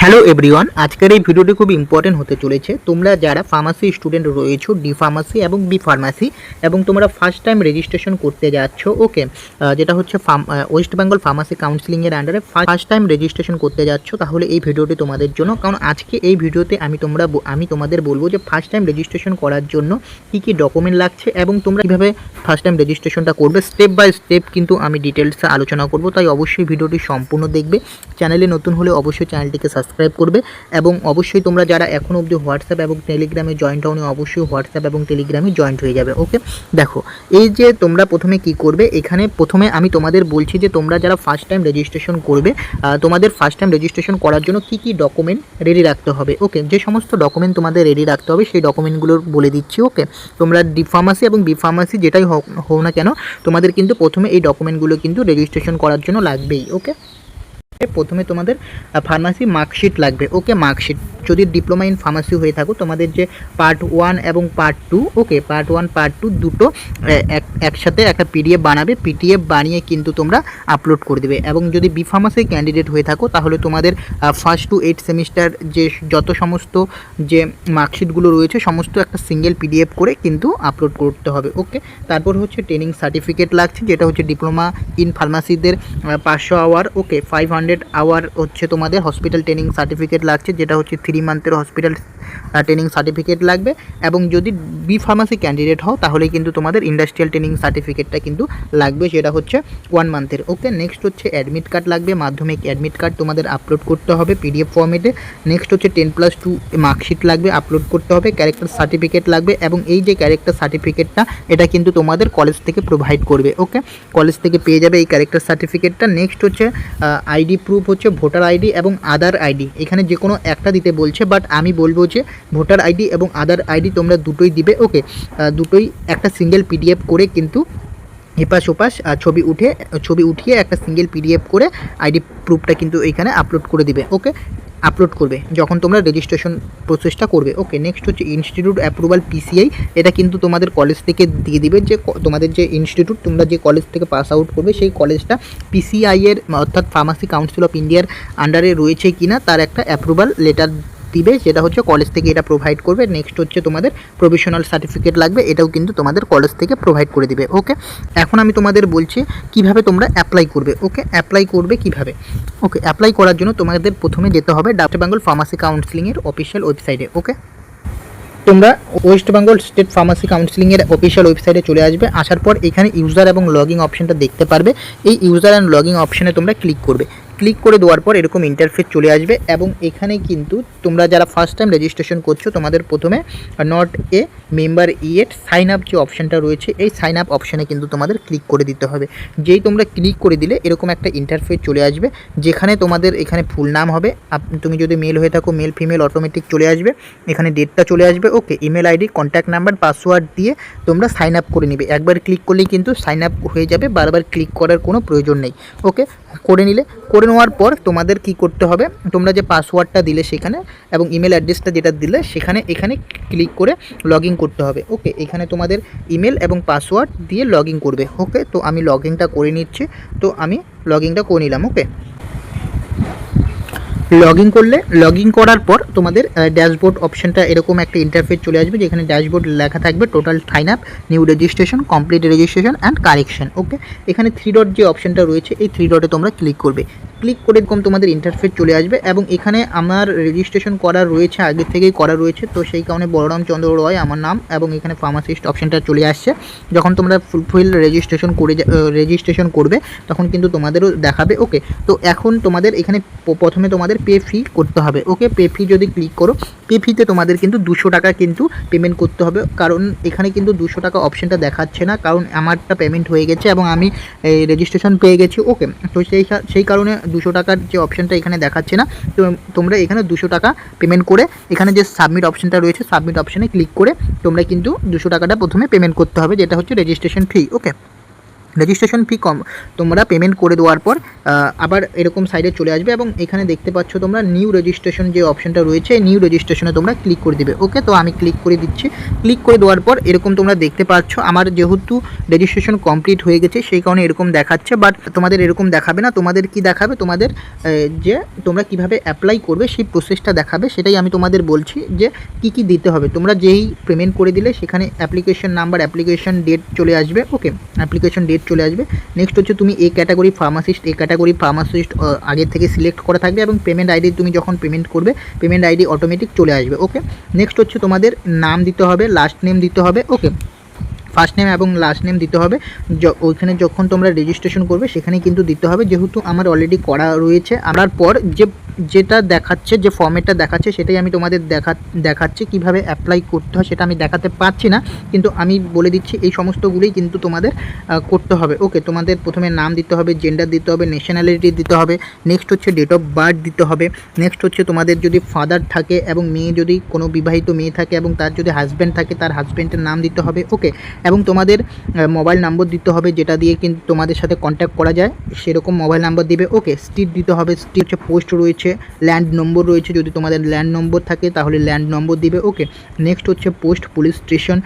Hello everyone, আজকের এই ভিডিওটি খুব ইম্পর্টেন্ট হতে চলেছে। তোমরা যারা ফার্মাসি স্টুডেন্ট রয়েছো, ডি ফার্মাসি এবং বি ফার্মাসি, এবং তোমরা ফার্স্ট টাইম রেজিস্ট্রেশন করতে যাচ্ছ, ওকে, যেটা হচ্ছে ওয়েস্ট বেঙ্গল ফার্মাসি কাউন্সিলিংয়ের আন্ডারে ফার্স্ট টাইম রেজিস্ট্রেশন করতে যাচ্ছ, তাহলে এই ভিডিওটি তোমাদের জন্য। কারণ আজকে এই ভিডিওতে আমি তোমাদের বলবো যে ফার্স্ট টাইম রেজিস্ট্রেশন করার জন্য কী কী ডকুমেন্ট লাগছে এবং তোমরা কীভাবে ফার্স্ট টাইম রেজিস্ট্রেশনটা করবে, স্টেপ বাই স্টেপ কিন্তু আমি ডিটেলসে আলোচনা করব। তাই অবশ্যই ভিডিওটি সম্পূর্ণ দেখবে। চ্যানেলে নতুন হলে অবশ্যই চ্যানেলটিকে সাবস্ক্রাইব করবে এবং অবশ্যই তোমরা যারা এখনও অবধি হোয়াটসঅ্যাপ এবং টেলিগ্রামে জয়েন্ট হওনি, অবশ্যই হোয়াটসঅ্যাপ এবং টেলিগ্রামে জয়েন্ট হয়ে যাবে। ওকে, দেখো এই যে তোমরা প্রথমে কি করবে, এখানে প্রথমে আমি তোমাদের বলছি যে তোমরা যারা ফার্স্ট টাইম রেজিস্ট্রেশন করবে, তোমাদের ফার্স্ট টাইম রেজিস্ট্রেশন করার জন্য কি কি ডকুমেন্ট রেডি রাখতে হবে। ওকে, যে সমস্ত ডকুমেন্ট তোমাদের রেডি রাখতে হবে সেই ডকুমেন্টগুলো বলে দিচ্ছি। ওকে, তোমরা ডি ফার্মাসি এবং বি ফার্মাসি যেটাই হোক না কেন, তোমাদের কিন্তু প্রথমে এই ডকুমেন্টগুলো কিন্তু রেজিস্ট্রেশন করার জন্য লাগবেই। ওকে, প্রথমে তোমাদের ফার্মাসি মার্কশিট লাগবে। ওকে, মার্কশিট যদি ডিপ্লোমা ইন ফার্মাসি হয়ে থাকো, তোমাদের যে পার্ট 1 এবং পার্ট 2, ওকে, পার্ট 1 পার্ট 2 দুটো একসাথে একটা পিডিএফ বানাবে। পিডিএফ বানিয়ে কিন্তু তোমরা আপলোড করে দেবে। এবং যদি বি ফার্মাসি ক্যান্ডিডেট হয়ে থাকো, তাহলে তোমাদের ফার্স্ট টু 8 সেমিস্টার যে যত সমস্ত যে মার্কশিটগুলো রয়েছে সমস্ত একটা সিঙ্গেল পিডিএফ করে কিন্তু আপলোড করতে হবে। ওকে, তারপর হচ্ছে ট্রেনিং সার্টিফিকেট লাগছে, যেটা হচ্ছে ডিপ্লোমা ইন ফার্মাসিদের 500 আওয়ার, ওকে, 500 আওয়ার হচ্ছে তোমাদের হসপিটাল ট্রেনিং সার্টিফিকেট লাগছে, যেটা হচ্ছে 3 মান্থের হসপিটাল ট্রেনিং সার্টিফিকেট লাগবে। এবং যদি বি ফার্মাসি ক্যান্ডিডেট হও, তাহলে কিন্তু তোমাদের ইন্ডাস্ট্রিয়াল ট্রেনিং সার্টিফিকেটটা কিন্তু লাগবে, সেটা হচ্ছে 1 মান্থের। ওকে, নেক্সট হচ্ছে অ্যাডমিট কার্ড লাগবে, মাধ্যমিক অ্যাডমিট কার্ড তোমাদের আপলোড করতে হবে পিডিএফ ফর্মেটে। নেক্সট হচ্ছে 10+2 মার্কশিট লাগবে, আপলোড করতে হবে। ক্যারেক্টার সার্টিফিকেট লাগবে, এবং এই যে ক্যারেক্টার সার্টিফিকেটটা এটা কিন্তু তোমাদের কলেজ থেকে প্রোভাইড করবে। ওকে, কলেজ থেকে পেয়ে যাবে এই ক্যারেক্টার সার্টিফিকেটটা। নেক্সট হচ্ছে আইডি প্রুফ হচ্ছে ভোটার আইডি এবং আদার আইডি, এখানে যে কোনো একটা দিতে বলছে, বাট আমি বলবো যে ভোটার আইডি এবং আদার আইডি তোমরা দুটোই দিবে। ওকে, দুটোই একটা সিঙ্গেল পিডিএফ করে কিন্তু এপাশ ওপাশ ছবি উঠিয়ে একটা সিঙ্গেল পিডিএফ করে আইডি প্রুফটা কিন্তু এইখানে আপলোড করে দিবে। ওকে, আপলোড করবে যখন তোমরা রেজিস্ট্রেশন প্রসেসটা করবে। ওকে, নেক্সট হচ্ছে ইনস্টিটিউট অ্যাপ্রুভাল পিসিআই, এটা কিন্তু তোমাদের কলেজ থেকে দিয়ে দিবে, যে তোমাদের যে ইনস্টিটিউট তোমরা যে কলেজ থেকে পাস আউট করবে সেই কলেজটা পিসিআই এর অর্থাৎ ফার্মাসি কাউন্সিল অফ ইন্ডিয়ার আন্ডারে রয়েছে কিনা তার একটা অ্যাপ্রুভাল লেটার দিবে, যেটা হচ্ছে কলেজ থেকে এটা প্রোভাইড করবে। নেক্সট হচ্ছে তোমাদের প্রভিশনাল সার্টিফিকেট লাগবে, এটাও কিন্তু তোমাদের কলেজ থেকে প্রোভাইড করে দিবে। ওকে, এখন আমি তোমাদের বলছি কিভাবে তোমরা অ্যাপ্লাই করবে। ওকে, অ্যাপ্লাই করবে কিভাবে। ওকে, অ্যাপ্লাই করার জন্য তোমাদের প্রথমে যেতে হবে ওয়েস্ট বেঙ্গল ফার্মাসি কাউন্সিলিংয়ের অফিসিয়াল ওয়েবসাইটে। ওকে, তোমরা ওয়েস্ট বেঙ্গল স্টেট ফার্মাসি কাউন্সিলিংয়ের অফিসিয়াল ওয়েবসাইটে চলে আসবে। আসার পর এখানে ইউজার এবং লগইন অপশানটা দেখতে পারবে। এই ইউজার অ্যান্ড লগইন অপশানে তোমরা ক্লিক করবে। ক্লিক করে দেওয়ার পর এরকম ইন্টারফেস চলে আসবে, এবং এখানে কিন্তু তোমরা যারা ফার্স্ট টাইম রেজিস্ট্রেশন করছো, তোমাদের প্রথমে not a member yet sign up যে অপশানটা রয়েছে, এই সাইন আপ অপশানে কিন্তু তোমাদের ক্লিক করে দিতে হবে। যেই তোমরা ক্লিক করে দিলে এরকম একটা ইন্টারফেস চলে আসবে, যেখানে তোমাদের এখানে ফুল নাম হবে, তুমি যদি মেল হয়ে থাকো মেল ফিমেল অটোমেটিক চলে আসবে, এখানে ডেটটা চলে আসবে। Okay, email ID, contact number, password দিয়ে তোমরা সাইন আপ করে নিবে। একবার ক্লিক করলেই কিন্তু সাইন আপ হয়ে যাবে, বারবার ক্লিক করার কোনো প্রয়োজন নেই। ওকে, করে নেওয়ার পর তোমাদের কি করতে হবে, তোমরা যে পাসওয়ার্ডটা দিলে সেখানে এবং ইমেল অ্যাড্রেসটা যেটা দিলে এখানে ক্লিক করে লগ ইন করতে হবে। ওকে, এখানে তোমাদের ইমেল এবং পাসওয়ার্ড দিয়ে লগ ইন করবে। ওকে, তো আমি লগ ইনটা করে নিচ্ছি, তো আমি লগ ইনটা করে নিলাম। ওকে, লগ ইন করার পর তোমাদের ড্যাশবোর্ড অপশানটা এরকম একটা ইন্টারফেস চলে আসবে, যেখানে ড্যাশবোর্ড লেখা থাকবে total sign up, new registration, complete registration and correction. Okay, এখানে 3 ডট যে অপশানটা রয়েছে এই 3 ডটে তোমরা ক্লিক করবে। ক্লিক করে এরকম তোমাদের ইন্টারফেস চলে আসবে, এবং এখানে আমার রেজিস্ট্রেশন করা রয়েছে, আগে থেকেই করা রয়েছে, তো সেই কারণে বলরাম চন্দ্র রয় আমার নাম, এবং এখানে ফার্মাসিস্ট অপশানটা চলে আসছে। যখন তোমরা ফুলফিল রেজিস্ট্রেশন করবে তখন কিন্তু তোমাদেরও দেখাবে। ওকে, তো এখন তোমাদের এখানে প্রথমে তোমাদের পে ফি করতে হবে। ওকে, পে ফি যদি ক্লিক করো, পে ফিতে তোমাদের কিন্তু 200 টাকা কিন্তু পেমেন্ট করতে হবে, কারণ এখানে কিন্তু 200 টাকা অপশানটা দেখাচ্ছে না, কারণ আমারটা পেমেন্ট হয়ে গেছে এবং আমি রেজিস্ট্রেশন পেয়ে গেছি। ওকে, তো সেই কারণে 200 টাকার যে অপশানটা এখানে দেখাচ্ছে না, তো তোমরা এখানে 200 টাকা পেমেন্ট করে এখানে যে সাবমিট অপশানটা রয়েছে সাবমিট অপশানে ক্লিক করে তোমরা কিন্তু 200 টাকাটা প্রথমে পেমেন্ট করতে হবে, যেটা হচ্ছে রেজিস্ট্রেশন ফি। ওকে, রেজিস্ট্রেশন ফি কম তোমরা পেমেন্ট করে দেওয়ার পর আবার এরকম সাইডে চলে আসবে এবং এখানে দেখতে পাচ্ছ তোমরা নিউ রেজিস্ট্রেশন যে অপশনটা রয়েছে নিউ রেজিস্ট্রেশনে তোমরা ক্লিক করে দিবে। ওকে, তো আমি ক্লিক করে দিচ্ছি। ক্লিক করে দেওয়ার পর এরকম তোমরা দেখতে পাচ্ছ আমার যেহেতু রেজিস্ট্রেশন কমপ্লিট হয়ে গেছে সেই কারণে এরকম দেখাচ্ছে, বাট তোমাদের এরকম দেখাবে না। তোমাদের কি দেখাবে, তোমাদের যে তোমরা কিভাবে অ্যাপ্লাই করবে সেই প্রসেসটা দেখাবে। সেটাই আমি তোমাদের বলছি যে কি দিতে হবে। তোমরা যেই পেমেন্ট করে দিলে সেখানে অ্যাপ্লিকেশন নাম্বার, অ্যাপ্লিকেশন ডেট চলে আসবে। ওকে, অ্যাপ্লিকেশন ডেট চলে আসবে। নেক্সট হচ্ছে তুমি এ ক্যাটাগরি ফার্মাসিস্ট আগে থেকে সিলেক্ট করা থাকবে এবং পেমেন্ট আইডি তুমি যখন পেমেন্ট করবে পেমেন্ট আইডি অটোমেটিক চলে আসবে। ওকে, নেক্সট হচ্ছে তোমাদের নাম দিতে হবে, লাস্ট নেম দিতে হবে। ওকে, ফার্স্ট নেম এবং লাস্ট নেম দিতে হবে। ওইখানে যখন তোমরা রেজিস্ট্রেশন করবে সেখানে কিন্তু দিতে হবে, যেহেতু আমার অলরেডি করা রয়েছে। আনার পর যেটা দেখাচ্ছে, যে ফর্মেটটা দেখাচ্ছে সেটাই আমি তোমাদের দেখাচ্ছি কীভাবে অ্যাপ্লাই করতে হয়। সেটা আমি দেখাতে পারছি না, কিন্তু আমি বলে দিচ্ছি এই সমস্তগুলোই কিন্তু তোমাদের করতে হবে। ওকে, তোমাদের প্রথমে নাম দিতে হবে, জেন্ডার দিতে হবে, ন্যাশনালিটি দিতে হবে, নেক্সট হচ্ছে ডেট অফ বার্থ দিতে হবে, নেক্সট হচ্ছে তোমাদের যদি ফাদার থাকে এবং মেয়ে যদি কোনো বিবাহিত মেয়ে থাকে এবং তার যদি হাজব্যান্ড থাকে তার হাজব্যান্ডের নাম দিতে হবে। ওকে, এবং তোমাদের মোবাইল নাম্বার দিতে হবে যেটা দিয়ে কিন্তু তোমাদের সাথে কন্ট্যাক্ট করা যায়, সেরকম মোবাইল নাম্বার দিবে। ওকে, স্ট্রিট দিতে হবে, স্ট্রিট হচ্ছে পোস্ট রয়েছে, ল্যান্ড নম্বর রয়েছে, যদি তোমাদের ল্যান্ড নম্বর থাকে তাহলে ল্যান্ড নম্বর দিবে। ওকে, নেক্সট হচ্ছে post, police station,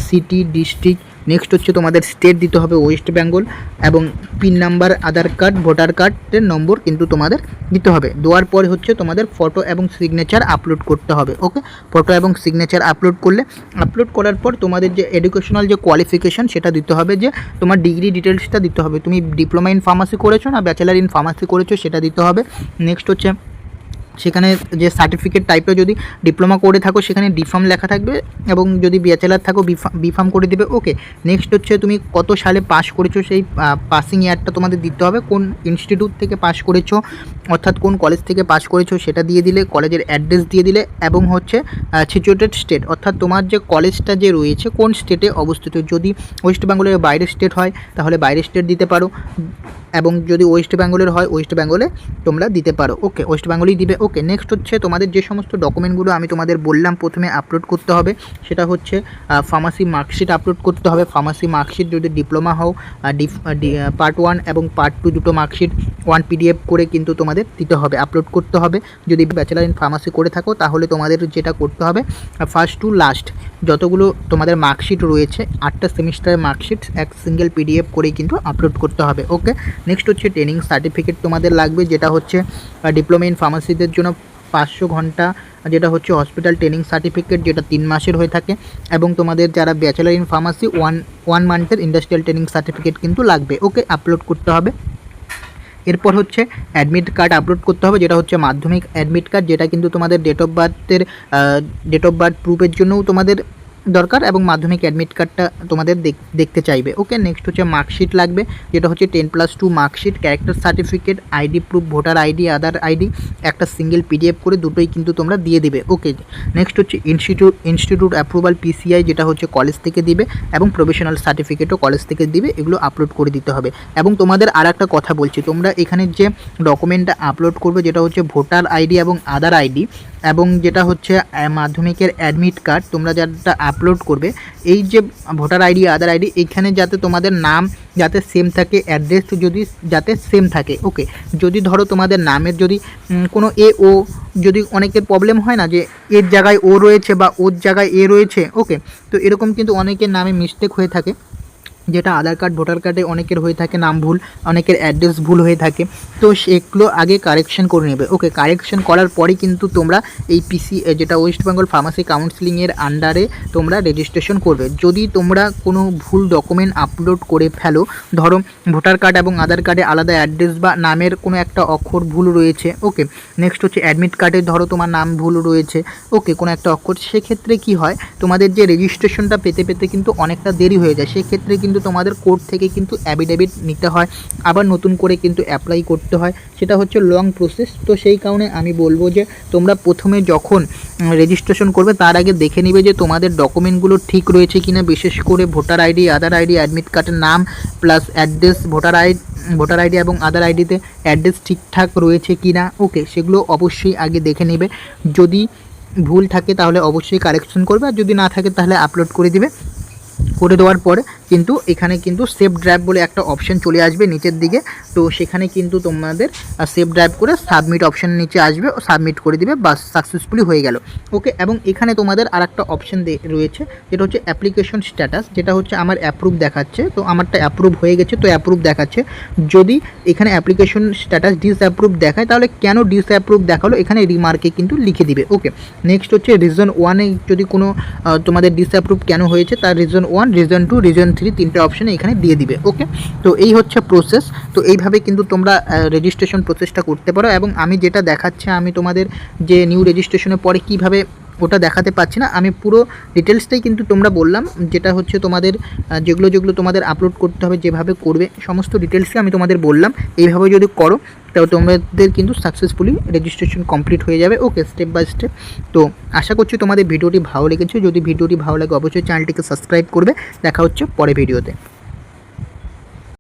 city, district, next হচ্ছে তোমাদের স্টেট দিতে হবে ওয়েস্ট বেঙ্গল, এবং পিন নাম্বার, আধার কার্ড, ভোটার কার্ডের নম্বর কিন্তু তোমাদের দিতে হবে। দেওয়ার পরে হচ্ছে তোমাদের ফটো এবং সিগনেচার আপলোড করতে হবে। ওকে, ফটো এবং সিগনেচার আপলোড করার পর তোমাদের যে এডুকেশনাল যে কোয়ালিফিকেশান সেটা দিতে হবে, যে তোমার ডিগ্রি ডিটেলসটা দিতে হবে, তুমি ডিপ্লোমা ইন ফার্মাসি করেছো না ব্যাচেলার ইন ফার্মাসি করেছো সেটা দিতে হবে। নেক্সট হচ্ছে সেখানে যে সার্টিফিকেট টাইপটা যদি ডিপ্লোমা করে থাকো সেখানে ডিফার্ম লেখা থাকবে, এবং যদি ব্যাচেলার থাকো বিফার্ম করে দেবে। ওকে, নেক্সট হচ্ছে তুমি কত সালে পাস করেছো সেই পাসিং ইয়ারটা তোমাদের দিতে হবে, কোন ইনস্টিটিউট থেকে পাস করেছো অর্থাৎ কোন কলেজ থেকে পাস করেছো সেটা দিয়ে দিলে, কলেজের অ্যাড্রেস দিয়ে দিলে, এবং হচ্ছে সিচুয়েটেড স্টেট অর্থাৎ তোমার যে কলেজটা যে রয়েছে কোন স্টেটে অবস্থিত। যদি ওয়েস্ট বেঙ্গলের বাইরের স্টেট হয় তাহলে বাইরের স্টেট দিতে পারো, এবং যদি ওয়েস্ট বেঙ্গলের হয় ওয়েস্ট বেঙ্গলে তোমরা দিতে পারো। ওকে, ওয়েস্ট বেঙ্গলেই দিবে। ওকে, নেক্সট হচ্ছে তোমাদের যে সমস্ত ডকুমেন্টগুলো আমি তোমাদের বললাম প্রথমে আপলোড করতে হবে, সেটা হচ্ছে ফার্মাসি মার্কশিট আপলোড করতে হবে। ফার্মাসি মার্কশিট যদি ডিপ্লোমা হও, পার্ট 1 এবং পার্ট 2 দুটো মার্কশিট 1 PDF করে কিন্তু তোমাদের দিতে হবে, আপলোড করতে হবে। যদি ব্যাচেলার ইন ফার্মাসি করে থাকো তাহলে তোমাদের যেটা করতে হবে, ফার্স্ট টু লাস্ট যতগুলো তোমাদের মার্কশিট রয়েছে 8টা সেমিস্টারের মার্কশিট এক সিঙ্গেল PDF করে কিন্তু আপলোড করতে হবে। ওকে, নেক্সট হচ্ছে ট্রেনিং সার্টিফিকেট তোমাদের লাগবে, যেটা হচ্ছে ডিপ্লোমা ইন ফার্মাসিদের জন্য 500 ঘন্টা, যেটা হচ্ছে হসপিটাল ট্রেনিং সার্টিফিকেট, যেটা 3 মাসের হয়ে থাকে, এবং তোমাদের যারা ব্যাচেলার ইন ফার্মাসি 1 মান্থের ইন্ডাস্ট্রিয়াল ট্রেনিং সার্টিফিকেট কিন্তু লাগবে। ওকে, আপলোড করতে হবে। এরপর হচ্ছে অ্যাডমিট কার্ড আপলোড করতে হবে, যেটা হচ্ছে মাধ্যমিক অ্যাডমিট কার্ড, যেটা কিন্তু তোমাদের ডেট অফ বার্থ প্রুফের জন্যও তোমাদের দরকার, এবং মাধ্যমিক অ্যাডমিট কার্ডটা তোমাদের দেখতে চাইবে। ওকে, নেক্সট হচ্ছে মার্কশিট লাগবে, যেটা হচ্ছে 10+2 marksheet, character certificate, ID proof, voter ID, Aadhaar ID, একটা সিঙ্গেল PDF করে দুটোই কিন্তু তোমরা দিয়ে দিবে। ওকে, নেক্সট হচ্ছে ইনস্টিটিউট অ্যাপ্রুভাল PCI, যেটা হচ্ছে কলেজ থেকে দিবে, এবং প্রফেশনাল সার্টিফিকেটও কলেজ থেকে দিবে, এগুলো আপলোড করে দিতে হবে। এবং তোমাদের আর একটা কথা বলছি, তোমরা এখানে যে ডকুমেন্টটা আপলোড করবে যেটা হচ্ছে ভোটার আইডি এবং আধার আইডি, এবং যেটা হচ্ছে মাধ্যমিকের অ্যাডমিট কার্ড, তোমরা যেটা আপলোড করবে এই যে ভোটার আইডি, আধার আইডি, এখানে যাতে তোমাদের নাম যাতে সেম থাকে, অ্যাড্রেস যদি যাতে সেম থাকে। ওকে, যদি ধরো তোমাদের নামের যদি কোনো ও যদি অনেকের প্রবলেম হয় না, যে এর জায়গায় ও রয়েছে বা ওর জায়গায় এ রয়েছে। ওকে, তো এরকম কিন্তু অনেকের নামে মিস্টেক হয়ে থাকে, যেটা আধার কার্ড, ভোটার কার্ডে অনেকের হয়ে থাকে নাম ভুল, অনেকের অ্যাড্রেস ভুল হয়ে থাকে, তো সেগুলো আগে কারেকশন করে নেবে। ওকে, কারেকশন করার পরেই কিন্তু তোমরা এই যেটা ওয়েস্ট বেঙ্গল ফার্মাসি কাউন্সিলিংয়ের আন্ডারে তোমরা রেজিস্ট্রেশন করবে। যদি তোমরা কোনো ভুল ডকুমেন্ট আপলোড করে ফেলো, ধরো ভোটার কার্ড এবং আধার কার্ডে আলাদা অ্যাড্রেস বা নামের কোনো একটা অক্ষর ভুল রয়েছে। ওকে, নেক্সট হচ্ছে অ্যাডমিট কার্ডে ধরো তোমার নাম ভুল রয়েছে, ওকে, কোনো একটা অক্ষর, সেক্ষেত্রে কি হয়, তোমাদের যে রেজিস্ট্রেশনটা পেতে কিন্তু অনেকটা দেরি হয়ে যায়। সেক্ষেত্রে কিন্তু তোমাদের কোর্ট থেকে কিন্তু অ্যাফিডেভিট নিতে হয়, আবার নতুন করে কিন্তু অ্যাপ্লাই করতে হয়, সেটা হচ্ছে লং প্রসেস। তো সেই কারণে আমি বলবো যে তোমরা প্রথমে যখন রেজিস্ট্রেশন করবে তার আগে দেখে নিবে যে তোমাদের ডকুমেন্টগুলো ঠিক রয়েছে কিনা, বিশেষ করে voter ID, Aadhaar ID, admit কার্ডের নাম প্লাস অ্যাড্রেস, ভোটার আইডি এবং আধার আইডিতে অ্যাড্রেস ঠিকঠাক রয়েছে কিনা। ওকে, সেগুলো অবশ্যই আগে দেখে নেবে, যদি ভুল থাকে তাহলে অবশ্যই কারেকশন করবে, আর যদি না থাকে তাহলে আপলোড করে দিবে। করে দেওয়ার পরে কিন্তু এখানে কিন্তু সেভ ড্রাইভ বলে একটা অপশন চলে আসবে নিচের দিকে। তো সেখানে কিন্তু তোমাদের সেভ ড্রাইভ করে সাবমিট অপশন নিচে আসবে, সাবমিট করে দিবে, বাস সাকসেসফুলি হয়ে গেল। ওকে, এবং এখানে তোমাদের আর একটা অপশন রয়েছে যেটা হচ্ছে অ্যাপ্লিকেশন স্ট্যাটাস, যেটা হচ্ছে আমার অ্যাপ্রুভ দেখাচ্ছে। তো আমারটা অ্যাপ্রুভ হয়ে গেছে, তো অ্যাপ্রুভ দেখাচ্ছে। যদি এখানে অ্যাপ্লিকেশন স্ট্যাটাস ডিসঅ্যাপ্রুভ দেখায় তাহলে কেন ডিসঅ্যাপ্রুভ দেখালো এখানে রিমার্কে কিন্তু লিখে দিবে। ওকে, নেক্সট হচ্ছে রিজন 1-এ যদি কোনো তোমাদের ডিসঅ্যাপ্রুভ কেন হয়েছে তার রিজন 1, রিজন 2, রিজন 3 তিনটে অপশানে এখানে দিয়ে দিবে। ওকে, তো এই হচ্ছে প্রসেস। তো এইভাবে কিন্তু তোমরা রেজিস্ট্রেশন প্রসেসটা করতে পারো। এবং আমি যেটা দেখাচ্ছি, আমি তোমাদের যে নিউ রেজিস্ট্রেশনের পরে কীভাবে ওটা দেখাতে পাচ্ছি না, আমি পুরো ডিটেলসটাই কিন্তু তোমরা বললাম, যেটা হচ্ছে তোমাদের যেগুলো যেগুলো তোমাদের আপলোড করতে হবে, যেভাবে করবে সমস্ত ডিটেলসই আমি তোমাদের বললাম। এইভাবে যদি করো তাও তোমাদের কিন্তু সাকসেসফুলি রেজিস্ট্রেশন কমপ্লিট হয়ে যাবে। ওকে, স্টেপ বাই স্টেপ। তো আশা করছি তোমাদের ভিডিওটি ভালো লেগেছে। যদি ভিডিওটি ভালো লাগে অবশ্যই চ্যানেলটিকে সাবস্ক্রাইব করবে। দেখা হচ্ছে পরে ভিডিওতে।